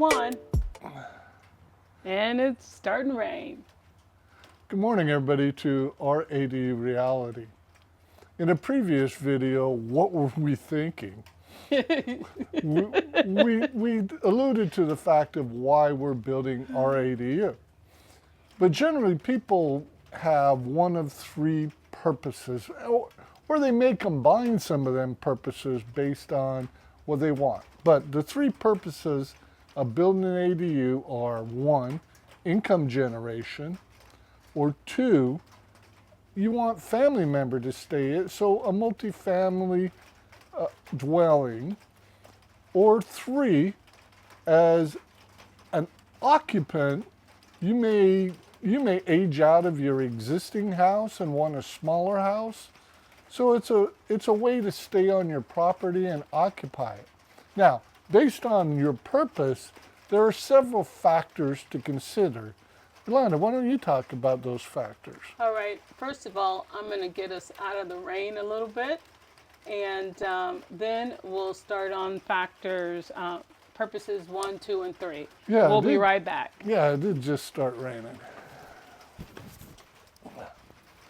1. And it's starting to rain. Good morning, everybody, to our ADU reality. In a previous video, what were we thinking? we alluded to the fact of why we're building our ADU. But generally, people have one of three purposes, or they may combine some of them purposes based on what they want. But the three purposes of building an ADU are: 1, income generation, or 2, you want family member to stay in, so a multifamily dwelling, or 3, as an occupant, you may age out of your existing house and want a smaller house. So it's a way to stay on your property and occupy it. Now, based on your purpose, there are several factors to consider. Yolanda, why don't you talk about those factors? All right. First of all, I'm going to get us out of the rain a little bit. And then we'll start on factors, purposes 1, 2, and 3. Yeah, we'll be right back. Yeah, it did just start raining.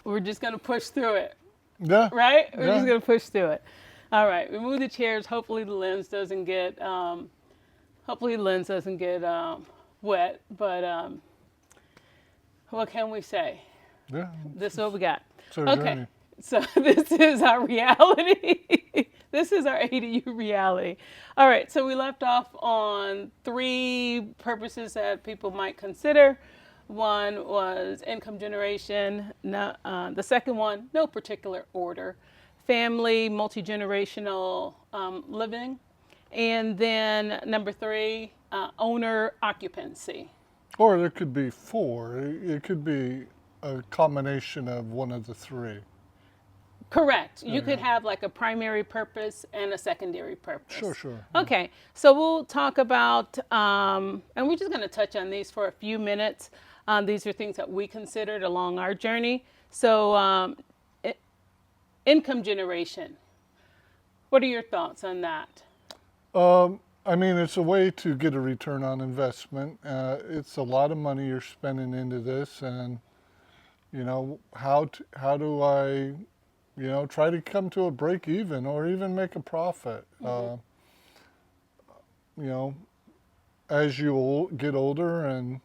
We're just going to push through it. Yeah. Right? We're Yeah. just going to push through it. All right. Remove the chairs. Hopefully the lens doesn't get wet. But what can we say? Yeah. This is what we got. So Okay. raining. So this is our reality. This is our ADU reality. All right, so we left off on 3 purposes that people might consider. 1 was income generation. No, the second one, no particular order. Family, multi-generational living. And then number 3, owner occupancy. Or there could be 4. It could be a combination of one of the 3. Correct. You could have like a primary purpose and a secondary purpose. Sure. Okay, so we'll talk about, and we're just going to touch on these for a few minutes. These are things that we considered along our journey. So, income generation. What are your thoughts on that? I mean, it's a way to get a return on investment. It's a lot of money you're spending into this, and how do I try to come to a break even or even make a profit. As you get older and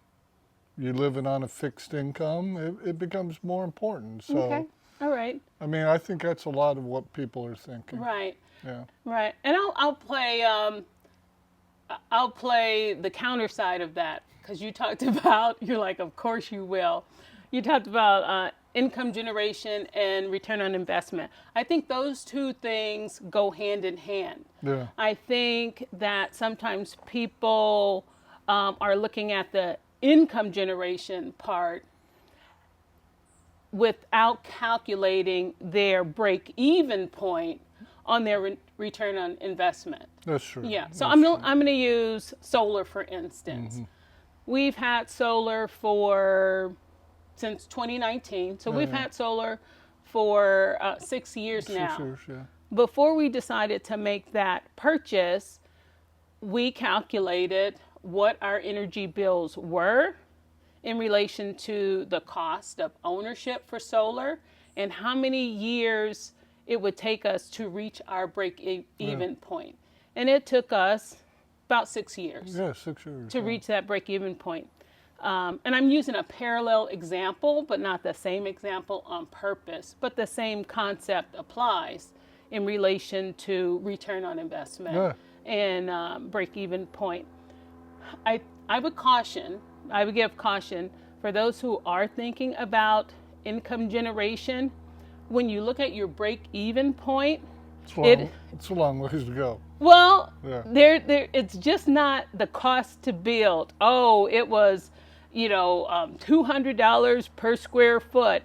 you're living on a fixed income, it becomes more important. So, Okay, all right. I mean, I think that's a lot of what people are thinking. Right. Yeah. Right. And I'll play the counter side of that, because you talked about, you're like, of course you will. You talked about income generation and return on investment. I think those 2 things go hand in hand. Yeah. I think that sometimes people are looking at the income generation part without calculating their break-even point on their return on investment. That's true. Yeah. So That's I'm going to use solar, for instance. Mm-hmm. We've had solar since 2019. So we've had solar for 6 years now. 6 years, yeah. Before we decided to make that purchase, we calculated what our energy bills were in relation to the cost of ownership for solar and how many years it would take us to reach our break-even point. And it took us about 6 years. Yeah, 6 years. To reach that break-even point. And I'm using a parallel example, but not the same example on purpose. But the same concept applies in relation to return on investment and break-even point. I would give caution for those who are thinking about income generation. When you look at your break-even point, it's a long ways to go. Well, Yeah. It's just not the cost to build. Oh, it was, $200 per square foot.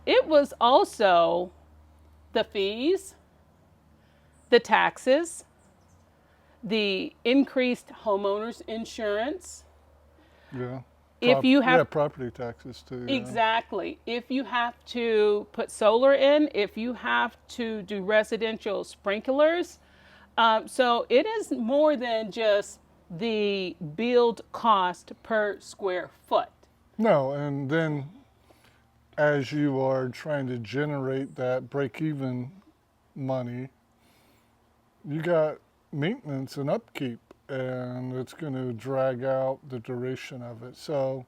It was also the fees, the taxes, the increased homeowners insurance. Yeah. If you have property taxes too. Yeah. Exactly. If you have to put solar in, if you have to do residential sprinklers, so it is more than just the build cost per square foot. No, and then as you are trying to generate that break-even money, you got maintenance and upkeep, and it's going to drag out the duration of it. So,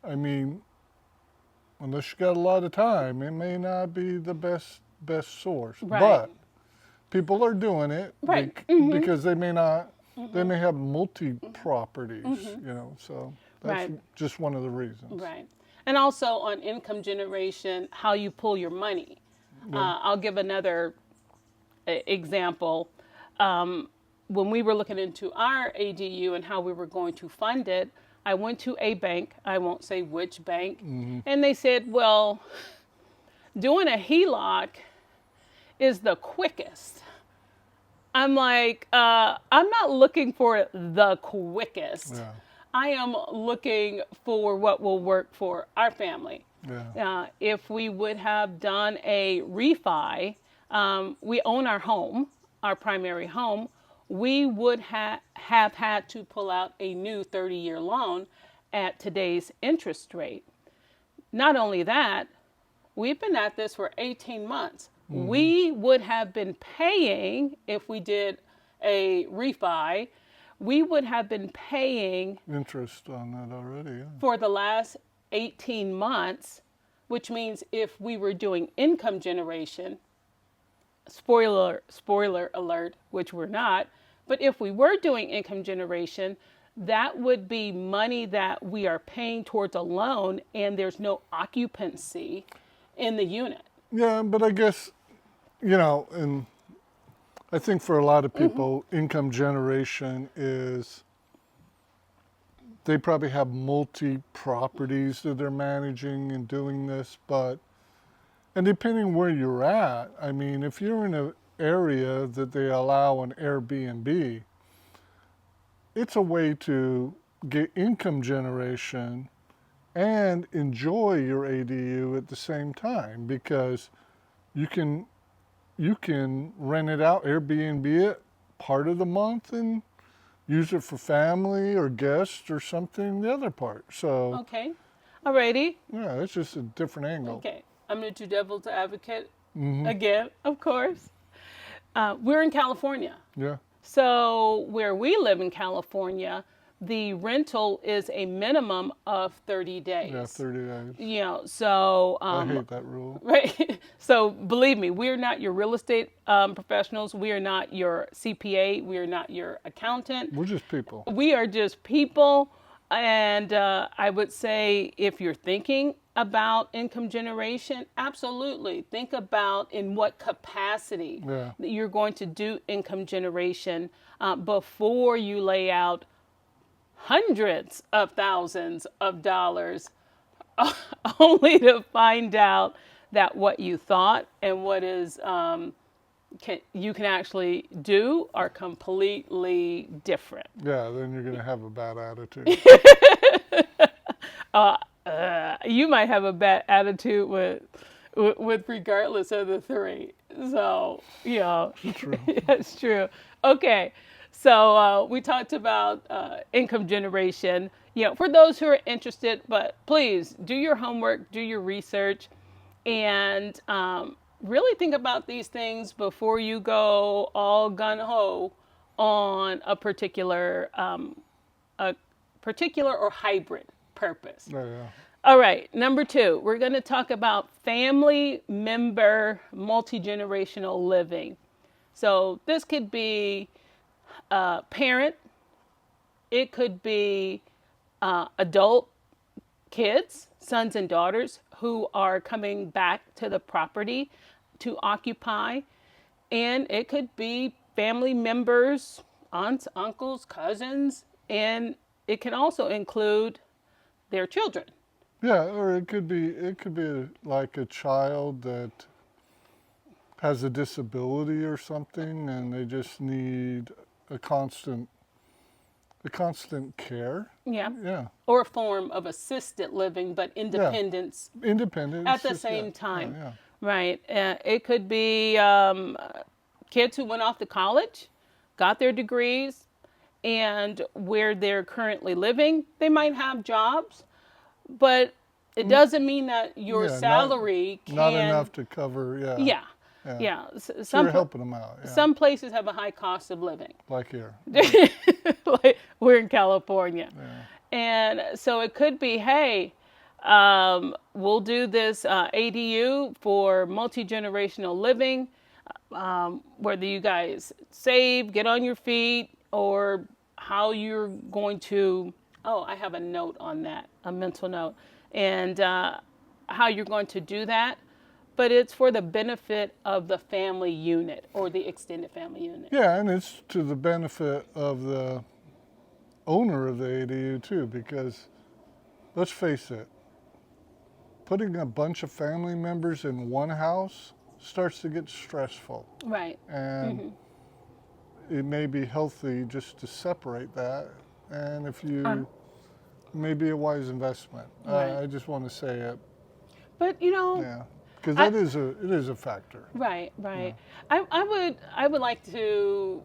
I mean, unless you got a lot of time, it may not be the best source. Right. But people are doing it Right. because they may not. They may have multi-properties, so that's Right. just one of the reasons. Right. And also on income generation, how you pull your money. I'll give another example. When we were looking into our ADU and how we were going to fund it, I went to a bank, I won't say which bank, and they said, well, doing a HELOC is the quickest. I'm like, I'm not looking for the quickest. Yeah. I am looking for what will work for our family. Yeah. If we would have done a refi, we own our home, our primary home, we would have had to pull out a new 30-year loan at today's interest rate. Not only that, we've been at this for 18 months. We would have been paying, if we did a refi, we would have been paying Interest on that already. Yeah. for the last 18 months, which means if we were doing income generation, spoiler alert, which we're not, but if we were doing income generation, that would be money that we are paying towards a loan and there's no occupancy in the unit. Yeah, but I guess, and I think for a lot of people, income generation is they probably have multi-properties that they're managing and doing this, and depending where you're at, I mean, if you're in an area that they allow an Airbnb, it's a way to get income generation and enjoy your ADU at the same time, because you can rent it out, Airbnb it part of the month and use it for family or guests or something the other part. So, Okay. Alrighty. yeah, it's just a different angle. Okay. I'm going to do devil's advocate again, of course. We're in California. Yeah. So where we live in California, the rental is a minimum of 30 days. Yeah, 30 days. So I hate that rule. right. So believe me, we're not your real estate professionals. We are not your CPA. We are not your accountant. We're just people. We are just people. And I would say if you're thinking about income generation, absolutely. Think about in what capacity that you're going to do income generation before you lay out hundreds of thousands of dollars only to find out that what you thought and what is you can actually do are completely different. Yeah, then you're going to have a bad attitude. You might have a bad attitude with regardless of the three. So, True. that's true. Okay. So we talked about income generation. For those who are interested, but please do your homework, do your research, and really think about these things before you go all gun-ho on a particular or hybrid purpose. Yeah. All right, number 2, we're going to talk about family member multi-generational living. So this could be a parent, it could be adult kids, sons and daughters who are coming back to the property to occupy, and it could be family members, aunts, uncles, cousins, and it can also include their children. Yeah, or it could be like a child that has a disability or something, and they just need a constant care. Yeah. Yeah. Or a form of assisted living, but independence Independence at the same time. Yeah. Right. It could be kids who went off to college, got their degrees, and where they're currently living. They might have jobs, but it doesn't mean that your Yeah, salary not can. enough to cover. Yeah. Yeah, Yeah. yeah. So you're helping them out. Yeah. Some places have a high cost of living. Like here. Like we're in California. Yeah. And so it could be, hey, we'll do this ADU for multi-generational living, whether you guys save, get on your feet, or how you're going to, oh, I have a note on that, a mental note, and how you're going to do that. But it's for the benefit of the family unit or the extended family unit. Yeah, and it's to the benefit of the owner of the ADU too, because let's face it, putting a bunch of family members in one house starts to get stressful. Right. And it may be healthy just to separate that. And if you, may be a wise investment. Right. I just want to say it. But you know, Yeah. Because it is a factor. right, right. I would like to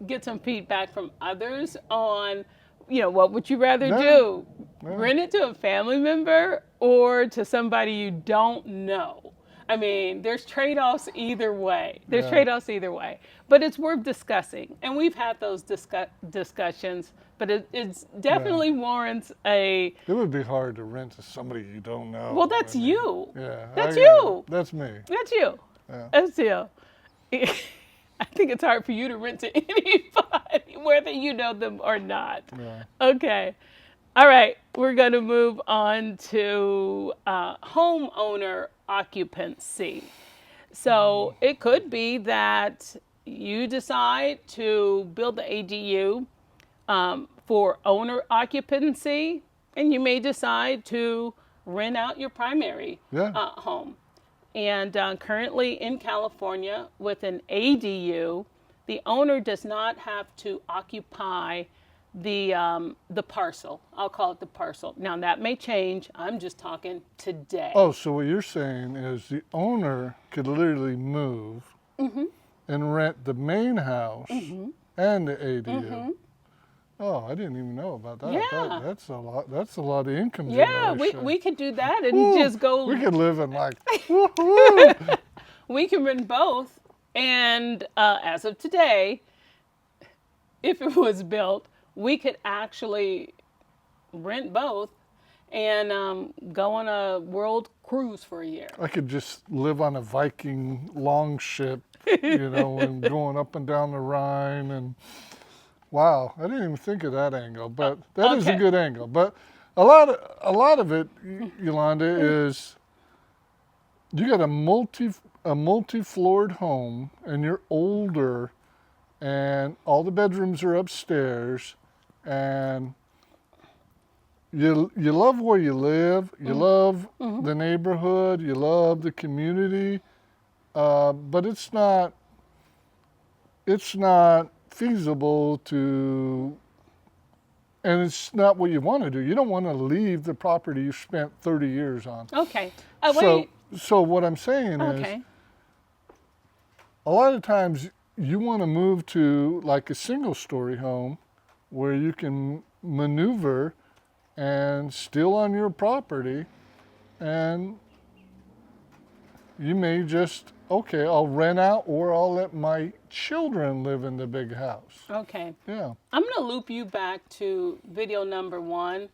get some feedback from others on, what would you rather do? Yeah. Rent it to a family member or to somebody you don't know? I mean, there's trade-offs either way. But it's worth discussing. And we've had those discussions, but it's definitely warrants a... It would be hard to rent to somebody you don't know. Well, that's you. Yeah. That's you. That's me. That's you. Yeah. That's you. I think it's hard for you to rent to anybody, whether you know them or not. Yeah. Okay. All right. We're going to move on to homeowner occupancy. So it could be that you decide to build the ADU for owner occupancy, and you may decide to rent out your primary home. And currently in California, with an ADU, the owner does not have to occupy the parcel. I'll call it the parcel. Now that may change. I'm just talking today. Oh, so what you're saying is the owner could literally move and rent the main house and the ADU. Oh, I didn't even know about that. Yeah. That's a lot. That's a lot of income Yeah, generation. we could do that and just go. We could live in like. Woo-hoo. We can rent both, and as of today, if it was built, we could actually rent both and go on a world cruise for a year. I could just live on a Viking longship, and going up and down the Rhine and. Wow, I didn't even think of that angle, but that is a good angle. But a lot of it, Yolanda, is you got a multi-floored home, and you're older, and all the bedrooms are upstairs, and you love where you live, you love the neighborhood, you love the community, but it's not feasible to, and it's not what you want to do. You don't want to leave the property you spent 30 years on. Okay. Wait. So what I'm saying is, a lot of times you want to move to like a single-story home where you can maneuver and still on your property, and you may just, I'll rent out or I'll let my children live in the big house. Okay. Yeah. I'm going to loop you back to video number 1.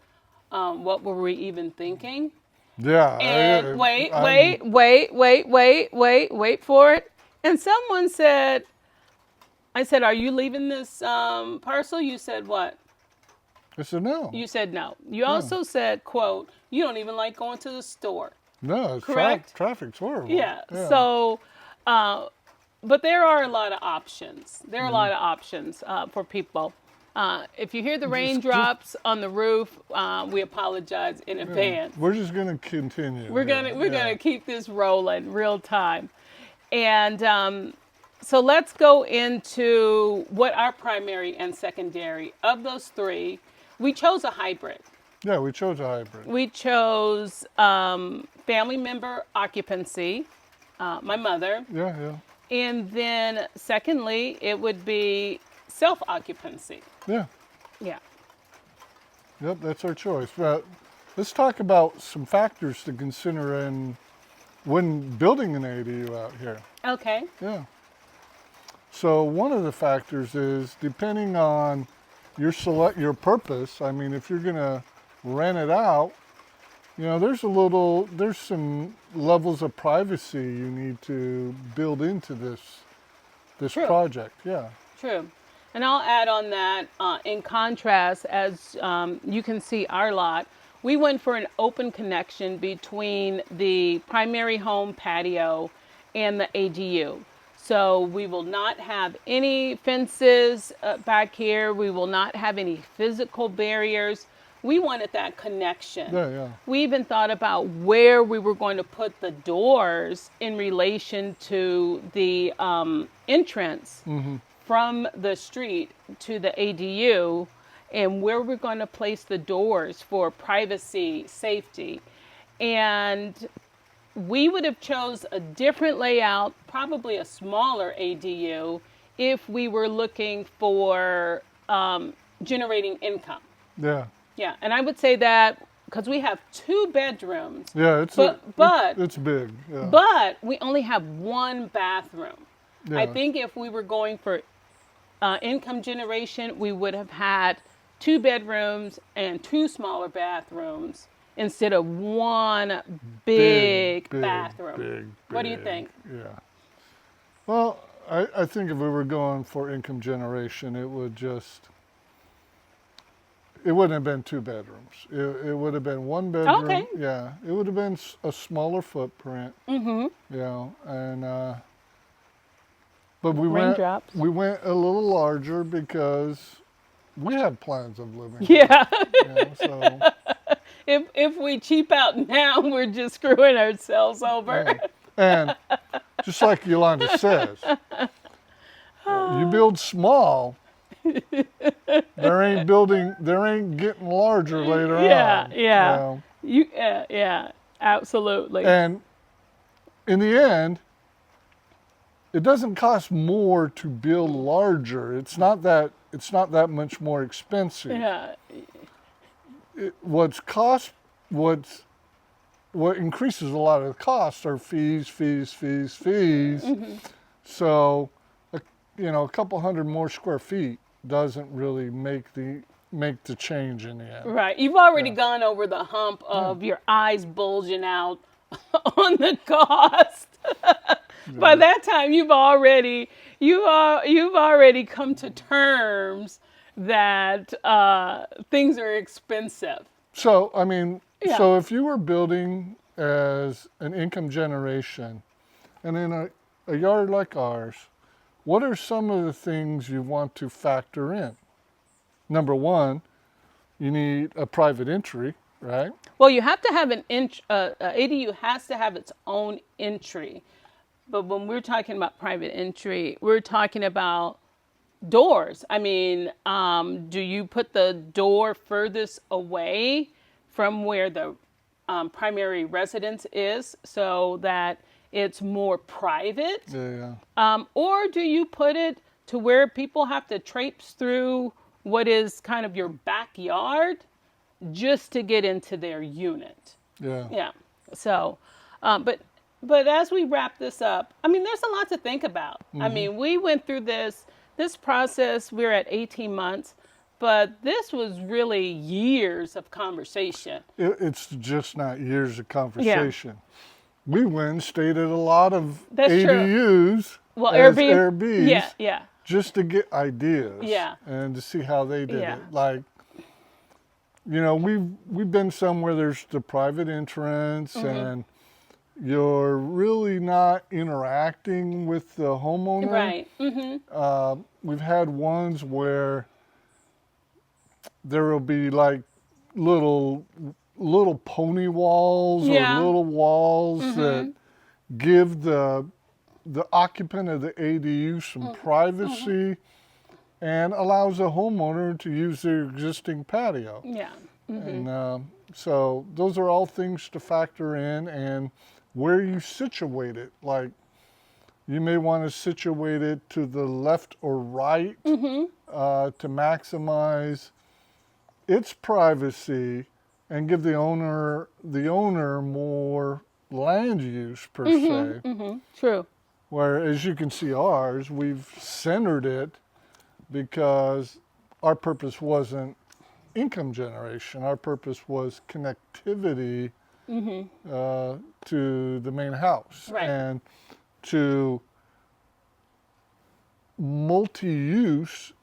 What were we even thinking? Yeah. And wait for it. And someone said, I said, are you leaving this parcel? You said what? I said no. You said no. You also said, quote, you don't even like going to the store. No, it's correct? Traffic's horrible. Yeah. So, but there are a lot of options. There are a lot of options for people. If you hear the raindrops on the roof, we apologize in advance. We're just going to continue. We're gonna keep this rolling real time, and so let's go into what our primary and secondary of those 3. We chose a hybrid. Yeah, we chose a hybrid. We chose family member occupancy, my mother. Yeah. And then secondly, it would be self-occupancy. Yeah. Yeah. Yep, that's our choice. But let's talk about some factors to consider in when building an ADU out here. Okay. Yeah. So one of the factors is depending on your purpose. I mean, if you're going to rent it out, there's some levels of privacy you need to build into this True. project. Yeah. True. And I'll add on that, in contrast, as you can see our lot, we went for an open connection between the primary home patio and the ADU. So we will not have any fences back here. We will not have any physical barriers. We wanted that connection. Yeah, yeah. We even thought about where we were going to put the doors in relation to the entrance from the street to the ADU, and where we're going to place the doors for privacy, safety. And we would have chose a different layout, probably a smaller ADU, if we were looking for generating income. Yeah. Yeah, and I would say that because we have 2 bedrooms. Yeah, it's big. Yeah. But we only have 1 bathroom. Yeah. I think if we were going for income generation, we would have had 2 bedrooms and 2 smaller bathrooms instead of 1 big bathroom. What do you think? Yeah. Well, I think if we were going for income generation, it wouldn't have been 2 bedrooms. It would have been 1 bedroom. Okay. Yeah. It would have been a smaller footprint. Mm-hmm. And but we Raindrops. went a little larger because we have plans of living. Yeah. So If we cheap out now, we're just screwing ourselves over. yeah. And just like Yolanda says, you build small, there ain't getting larger later on. Yeah. Yeah, absolutely. And in the end, it doesn't cost more to build larger. It's not that much more expensive. Yeah. What increases a lot of the costs are fees. Mm-hmm. So, a couple hundred more square feet doesn't really make the change in the end. Right. You've already gone over the hump of your eyes bulging out on the cost. By that time, you've already come to terms that things are expensive. So, I mean, so if you were building as an income generation, and in a yard like ours, what are some of the things you want to factor in? Number 1, you need a private entry, right? Well, you have to have ADU has to have its own entry. But when we're talking about private entry, we're talking about doors. I mean, do you put the door furthest away from where the primary residence is so that it's more private? Yeah. Or do you put it to where people have to traipse through what is kind of your backyard just to get into their unit? Yeah. Yeah. So, but as we wrap this up, I mean, there's a lot to think about. I mean, we went through this process. We're at 18 months, but this was really years of conversation. It's just not years of conversation. We went and stayed at a lot of That's ADUs true. Well, as Airbnb. Airbnbs. Yeah. Just to get ideas. Yeah. And to see how they did Yeah. it. Like, we've been somewhere there's the private entrance and you're really not interacting with the homeowner. Right. Mm-hmm. We've had ones where there will be like little pony walls or little walls that give the occupant of the ADU some privacy and allows a homeowner to use their existing patio. Yeah. And so those are all things to factor in, and where you situate it. Like You may want to situate it to the left or right to maximize its privacy and give the owner more land use per se. True. Where, as you can see, ours, we've centered it because our purpose wasn't income generation. Our purpose was connectivity to the main house and to multi-use,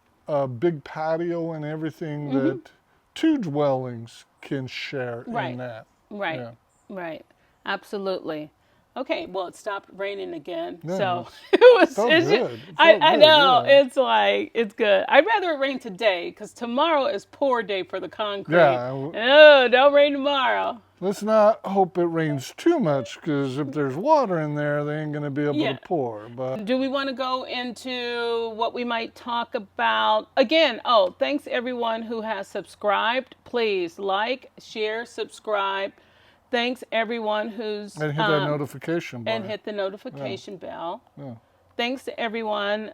big patio and everything that two dwellings can share in that. Right. Yeah. Right. Absolutely. Okay, well, it stopped raining again, Yeah, so it's felt it's good. It I felt good, know yeah. it's like it's good. I'd rather it rain today because tomorrow is poor day for the concrete. Yeah. Oh, don't rain tomorrow. Let's not hope it rains too much, because if there's water in there, they ain't going to be able Yeah. to pour. But Do we want to go into what we might talk about? Again, oh, thanks everyone who has subscribed. Please like, share, subscribe. Thanks everyone who's and hit that notification button. and hit the notification bell. Yeah. Thanks to everyone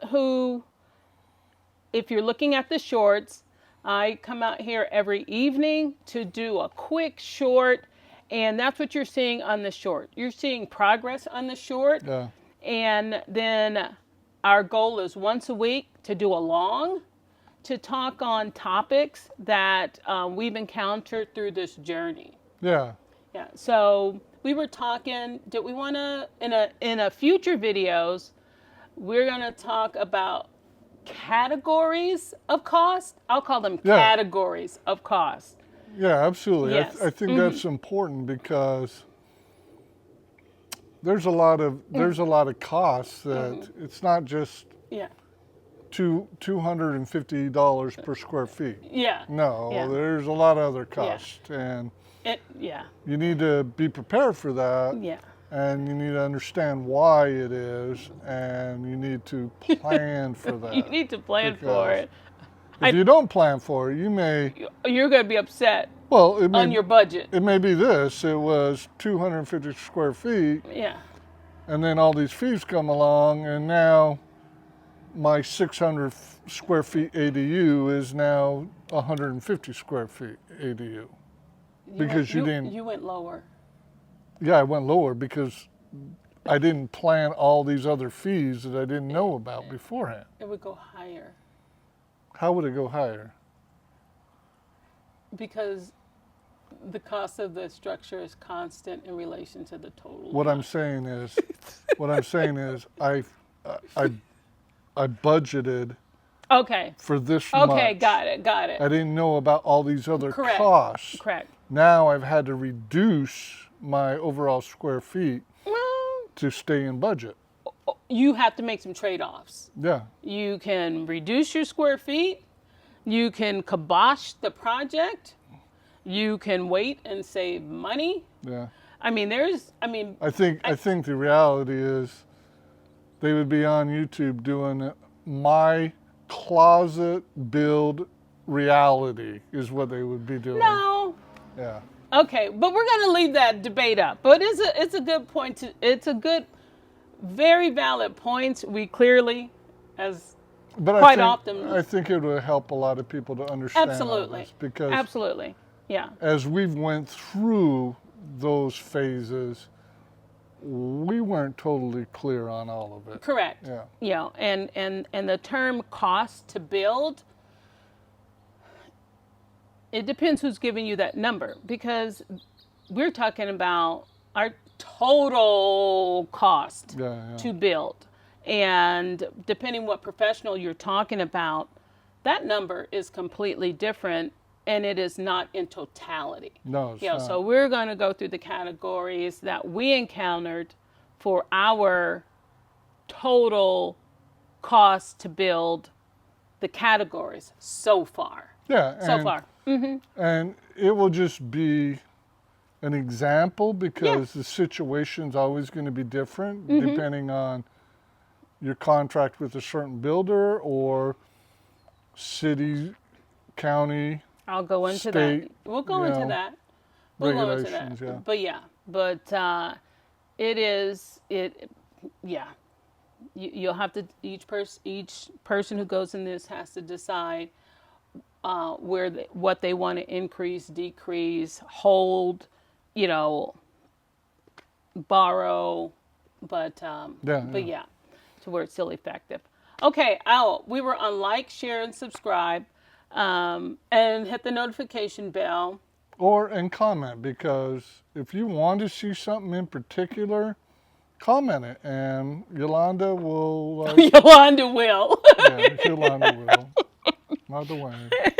who, if you're looking at the shorts, I come out here every evening to do a quick short, and that's what you're seeing on the short. You're seeing progress on the short, Yeah. and then our goal is once a week to do a long, to talk on topics that we've encountered through this journey. Yeah. Yeah. So we were talking. Did we want to in a future videos? We're gonna talk about categories of cost. I'll call them categories of cost. Yeah, absolutely. Yes. I think that's important because there's a lot of costs that it's not just Yeah. $250 per square feet. Yeah. No, Yeah. there's a lot of other costs, and Yeah. you need to be prepared for that. Yeah. And you need to understand why it is, and you need to plan for that. You need to plan for Because it. If you don't plan for it, you may, You're gonna be upset well, it may, on your budget. it may be this. It was 250 square feet, Yeah. and then all these fees come along, and now my 600 square feet ADU is now 150 square feet ADU. Because you didn't. You went lower. Yeah, I went lower because I didn't plan all these other fees that I didn't know about beforehand. It would go higher How would it go higher? because the cost of the structure is constant in relation to the total. What I'm saying is, I budgeted Okay. for this Okay. much. Got it. I didn't know about all these other Correct. costs. Correct. Now I've had to reduce my overall square feet Well, to stay in budget. you have to make some trade-offs. Yeah, You can reduce your square feet. You can kibosh the project. You can wait and save money. yeah. I mean, I think the reality is they would be on YouTube doing my closet build reality is what they would be doing. no. Yeah. Okay, but we're going to leave that debate up. But it's a good point. It's a good, very valid point. We clearly, as But quite often, I think it would help a lot of people to understand all absolutely, this because absolutely, yeah, as we've went through those phases, we weren't totally clear on all of it. correct. Yeah. Yeah, and the term cost to build, it depends who's giving you that number because we're talking about our total cost Yeah. to build. And depending what professional you're talking about, that number is completely different and it is not in totality. No, it's not. So we're going to go through the categories that we encountered for our total cost to build the categories so far. Yeah. So far. And it will just be an example because the situation's always going to be different depending on your contract with a certain builder or city, county, I'll go into state, that. We'll go into that. We'll go into that. regulations, yeah. But it is yeah, you'll have to, each person who goes in this has to decide what they want to increase, decrease, hold, you know, borrow, but Yeah. yeah, to where it's still effective. Okay, we were on like, share, and subscribe, and hit the notification bell. Or and comment, because if you want to see something in particular, comment it, and Yolanda will Yolanda will. yeah, Yolanda will. By the way,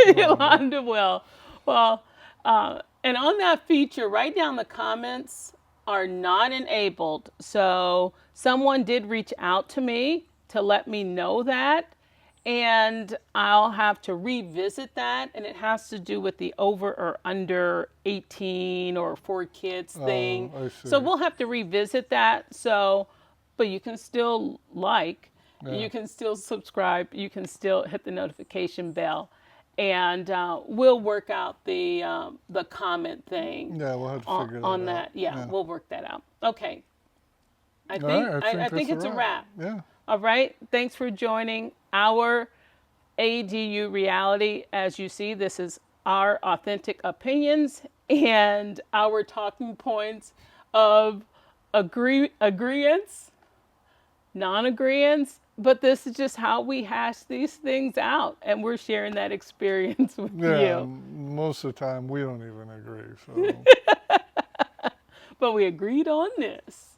Yolanda. Yolanda will. Well, and on that feature, write down the comments are not enabled. So someone did reach out to me to let me know that. And I'll have to revisit that. And it has to do with the over or under 18 or 4 kids thing. I see. So we'll have to revisit that. So, but you can still like, Yeah. you can still subscribe, you can still hit the notification bell, and we'll work out the comment thing. Yeah, we'll have to figure that on out. that. Yeah, we'll work that out. Okay. I think All right, I think that's it's a wrap. Yeah. All right. Thanks for joining our ADU reality. As you see, this is our authentic opinions and our talking points of agreements, non-agreements, but this is just how we hash these things out, and we're sharing that experience with Yeah. you. Most of the time, we don't even agree. So. But we agreed on this.